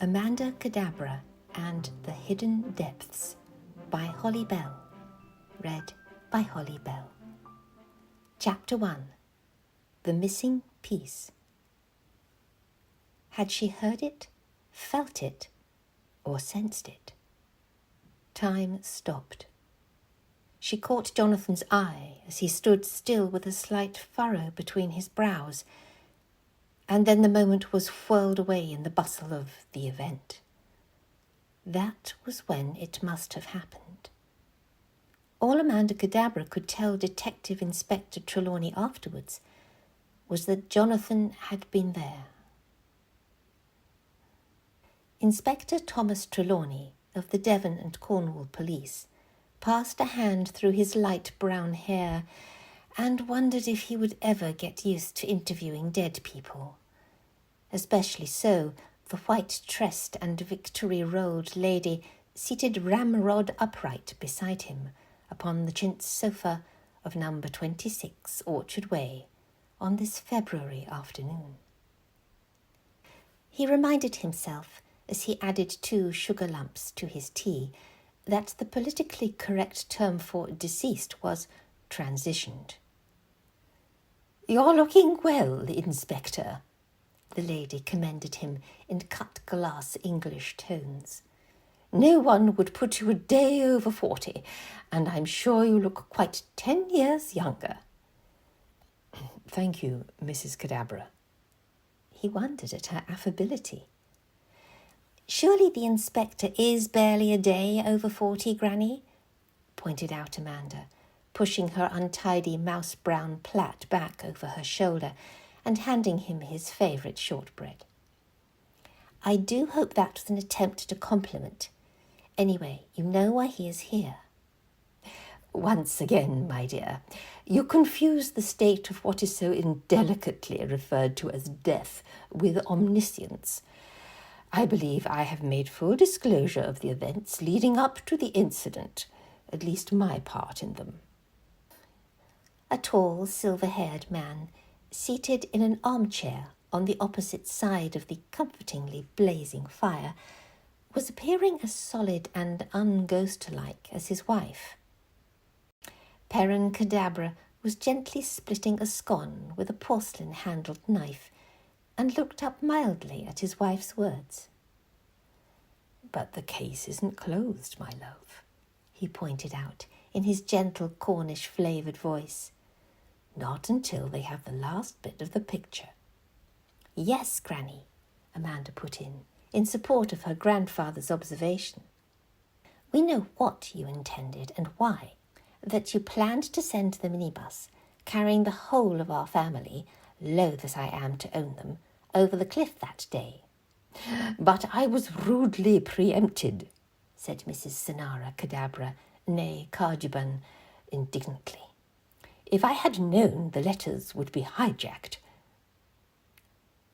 Amanda Cadabra and the Hidden Depths by Holly Bell. Read by Holly Bell. Chapter 1. The Missing Piece. Had she heard it, felt it, or sensed it? Time stopped. She caught Jonathan's eye as he stood still with a slight furrow between his brows, and then the moment was whirled away in the bustle of the event. That was when it must have happened. All Amanda Cadabra could tell Detective Inspector Trelawney afterwards was that Jonathan had been there. Inspector Thomas Trelawney of the Devon and Cornwall Police passed a hand through his light brown hair and wondered if he would ever get used to interviewing dead people. Especially so, the white-tressed and victory-rolled lady seated ramrod upright beside him upon the chintz sofa of number 26 Orchard Way on this February afternoon. He reminded himself, as he added 2 sugar lumps to his tea, that the politically correct term for deceased was transitioned. "You're looking well, Inspector," the lady commended him in cut-glass English tones. "No one would put you a day over 40, and I'm sure you look quite 10 years younger." "Thank you, Mrs. Cadabra." He wondered at her affability. "Surely the inspector is barely a day over 40, Granny," pointed out Amanda, pushing her untidy mouse-brown plait back over her shoulder and handing him his favourite shortbread. "I do hope that was an attempt at a compliment. Anyway, you know why he is here." "Once again, my dear, you confuse the state of what is so indelicately referred to as death with omniscience. I believe I have made full disclosure of the events leading up to the incident, at least my part in them." A tall, silver-haired man, seated in an armchair on the opposite side of the comfortingly blazing fire, was appearing as solid and unghost-like as his wife. Perrin Cadabra was gently splitting a scone with a porcelain-handled knife and looked up mildly at his wife's words. "But the case isn't closed, my love," he pointed out in his gentle Cornish-flavoured voice. "Not until they have the last bit of the picture." "Yes, Granny," Amanda put in support of her grandfather's observation. "We know what you intended and why, that you planned to send the minibus, carrying the whole of our family, loath as I am to own them, over the cliff that day." "But I was rudely preempted," said Mrs. Senara Cadabra, née Cardiubarn, indignantly. "If I had known the letters would be hijacked—"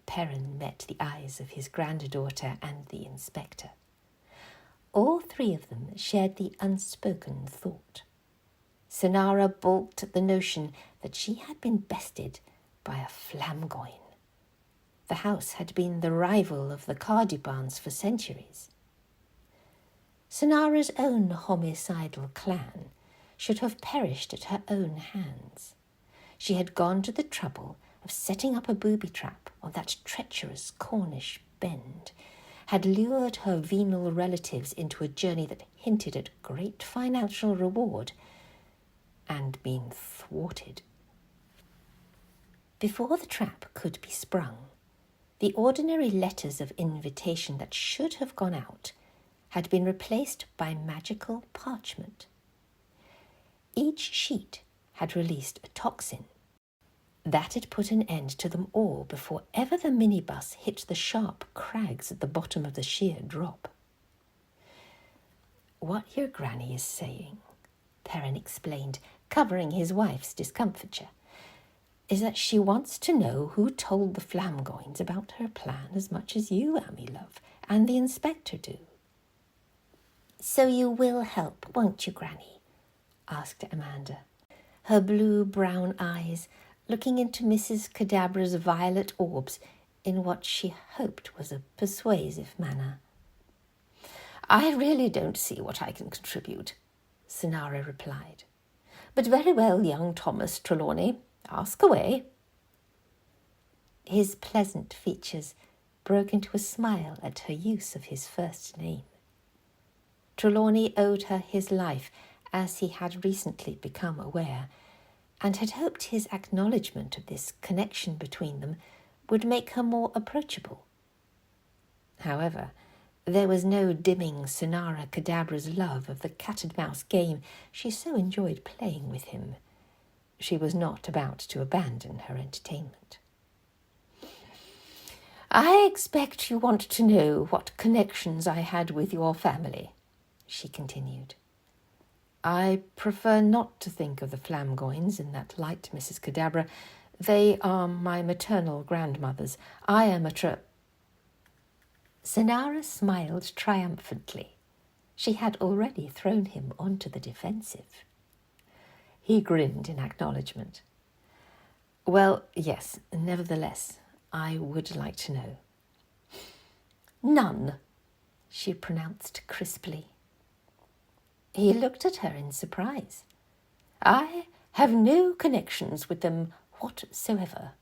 Perrin met the eyes of his granddaughter and the inspector. All 3 of them shared the unspoken thought. Senara balked at the notion that she had been bested by a flamgoyne. The house had been the rival of the Cardiubarns for centuries. Senara's own homicidal clan should have perished at her own hands. She had gone to the trouble of setting up a booby trap on that treacherous Cornish bend, had lured her venal relatives into a journey that hinted at great financial reward, and been thwarted. Before the trap could be sprung, the ordinary letters of invitation that should have gone out had been replaced by magical parchment. Each sheet had released a toxin. That had put an end to them all before ever the minibus hit the sharp crags at the bottom of the sheer drop. "What your granny is saying," Perrin explained, covering his wife's discomfiture, "is that she wants to know who told the flamgoynes about her plan as much as you, Ammy love, and the inspector do." "So you will help, won't you, Granny?" asked Amanda, her blue-brown eyes looking into Mrs. Cadabra's violet orbs in what she hoped was a persuasive manner. "I really don't see what I can contribute," Sonara replied. "But very well, young Thomas Trelawney, ask away." His pleasant features broke into a smile at her use of his first name. Trelawney owed her his life, as he had recently become aware, and had hoped his acknowledgement of this connection between them would make her more approachable. However, there was no dimming Amanda Cadabra's love of the cat-and-mouse game she so enjoyed playing with him. She was not about to abandon her entertainment. "I expect you want to know what connections I had with your family," she continued. "I prefer not to think of the Flamgoynes in that light, Mrs. Cadabra. They are my maternal grandmothers. I am a Sonara smiled triumphantly. She had already thrown him onto the defensive. He grinned in acknowledgement. "Well, yes, nevertheless, I would like to know." "None," she pronounced crisply. He looked at her in surprise. "I have no connections with them whatsoever,"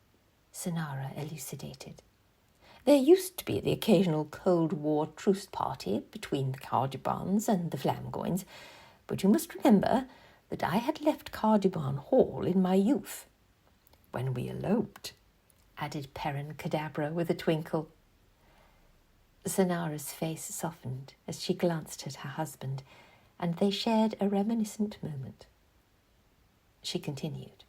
Sonara elucidated. "There used to be the occasional Cold War truce party between the Cardiubarns and the Flamgoynes, but you must remember that I had left Cardiubarn Hall in my youth. When we eloped," added Perrin Cadabra with a twinkle. Sonara's face softened as she glanced at her husband, and they shared a reminiscent moment. She continued,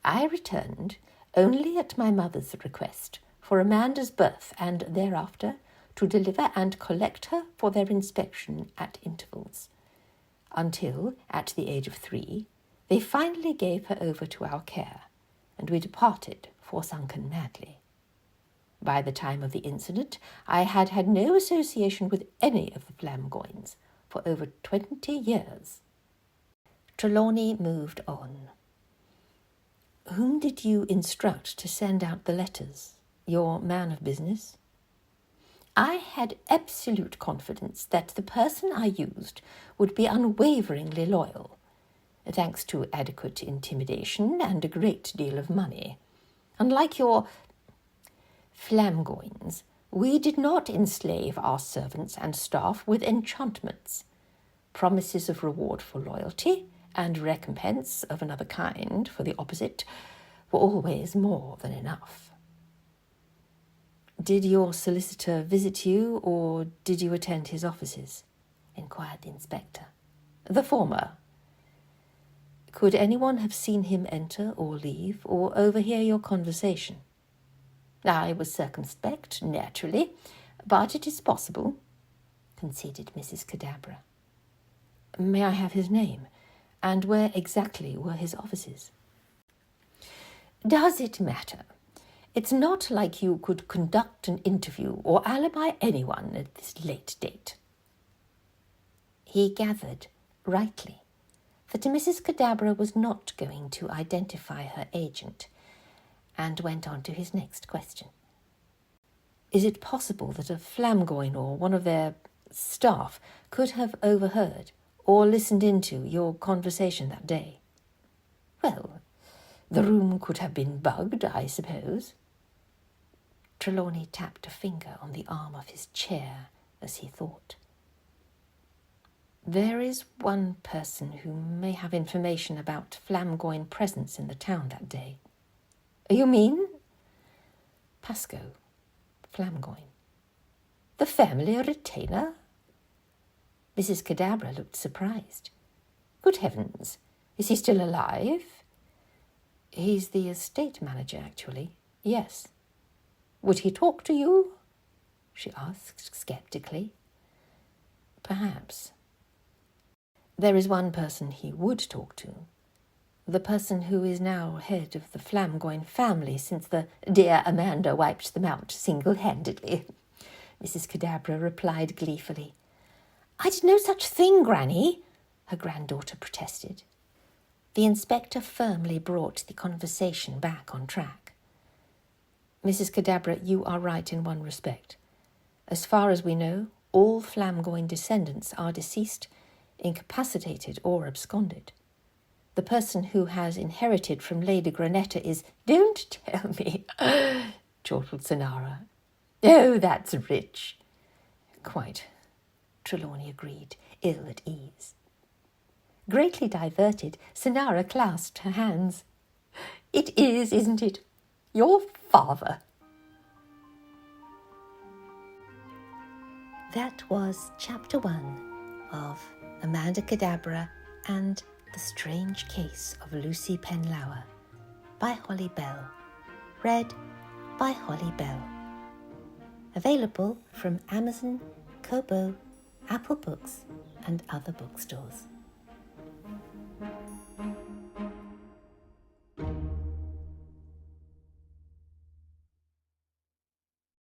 "I returned only at my mother's request for Amanda's birth, and thereafter to deliver and collect her for their inspection at intervals, until, at the age of 3, they finally gave her over to our care, and we departed for Sunken Madley. By the time of the incident, I had had no association with any of the Flamgoynes for over 20 years. Trelawney moved on. "Whom did you instruct to send out the letters? Your man of business?" "I had absolute confidence that the person I used would be unwaveringly loyal, thanks to adequate intimidation and a great deal of money. Unlike your Flamgoynes, we did not enslave our servants and staff with enchantments. Promises of reward for loyalty and recompense of another kind for the opposite were always more than enough." "Did your solicitor visit you, or did you attend his offices?" inquired the inspector. "The former." "Could anyone have seen him enter or leave, or overhear your conversation?" "I was circumspect, naturally, but it is possible," conceded Mrs. Cadabra. "May I have his name? And where exactly were his offices?" "Does it matter? It's not like you could conduct an interview or alibi anyone at this late date." He gathered, rightly, that Mrs. Cadabra was not going to identify her agent, and went on to his next question. "Is it possible that a Flamgoyne or one of their staff could have overheard or listened into your conversation that day?" "Well, the room could have been bugged, I suppose." Trelawney tapped a finger on the arm of his chair as he thought. "There is one person who may have information about Flamgoyne presence in the town that day." "You mean?" "Pascoe, Flamgoyne." "The family retainer?" Mrs. Cadabra looked surprised. "Good heavens, is he still alive?" "He's the estate manager, actually. Yes." "Would he talk to you?" she asked sceptically. "Perhaps. There is one person he would talk to. The person who is now head of the Flamgoyne family since the dear Amanda wiped them out single-handedly," Mrs. Cadabra replied gleefully. "I did no such thing, Granny," her granddaughter protested. The inspector firmly brought the conversation back on track. Mrs. Cadabra, you are right in one respect. As far as we know, all Flamgoyne descendants are deceased, incapacitated or absconded. The person who has inherited from Lady Granetta is... Don't tell me, chortled Sonara. Oh, that's rich. Quite, Trelawney agreed, ill at ease. Greatly diverted, Sonara clasped her hands. It is, isn't it? Your father. That was Chapter 1 of Amanda Cadabra and The Strange Case of Lucy Penlower by Holly Bell. Read by Holly Bell. Available from Amazon, Kobo, Apple Books and other bookstores.